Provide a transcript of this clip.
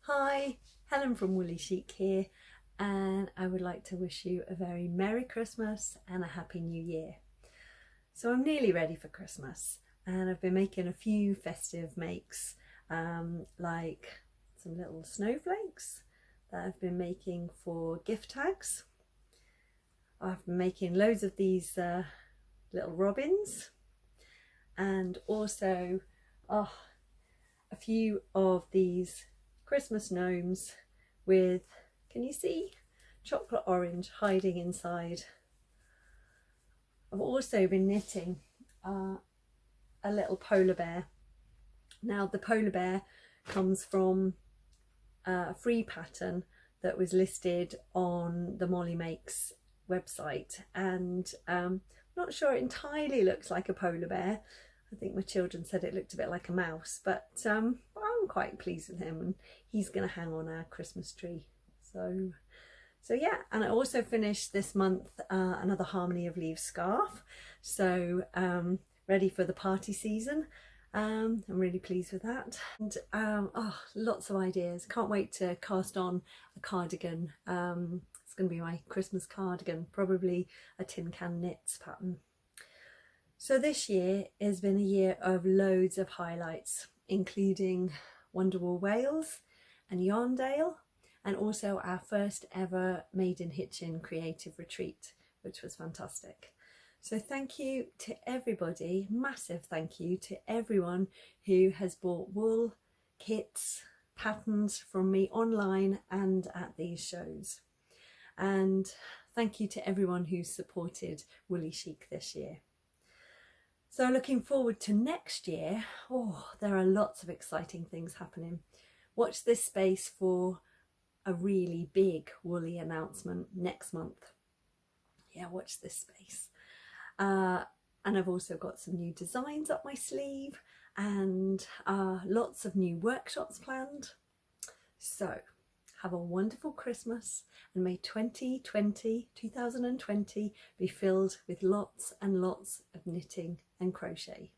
Hi, Helen from Woolly Chic here, and I would like to wish you a very Merry Christmas and a Happy New Year. So I'm nearly ready for Christmas, and I've been making a few festive makes, like some little snowflakes that I've been making for gift tags. I've been making loads of these little robins, and also a few of these Christmas gnomes with, can you see, chocolate orange hiding inside. I've also been knitting a little polar bear. Now the polar bear comes from a free pattern that was listed on the Molly Makes website, and I'm not sure it entirely looks like a polar bear. I think my children said it looked a bit like a mouse, but I'm quite pleased with him, and he's going to hang on our Christmas tree. So yeah, and I also finished this month another Harmony of Leaves scarf, so ready for the party season. I'm really pleased with that, and lots of ideas. Can't wait to cast on a cardigan. It's going to be my Christmas cardigan, probably a tin can knits pattern. So this year has been a year of loads of highlights, including Wonderwool Wales and Yarndale, and also our first ever Made in Hitchin creative retreat, which was fantastic. So thank you to everybody, massive thank you to everyone who has bought wool, kits, patterns from me online and at these shows. And thank you to everyone who supported Woolly Chic this year. So looking forward to next year, there are lots of exciting things happening. Watch this space for a really big woolly announcement next month. Yeah, watch this space. And I've also got some new designs up my sleeve and lots of new workshops planned. So have a wonderful Christmas, and may 2020 be filled with lots and lots of knitting and crochet.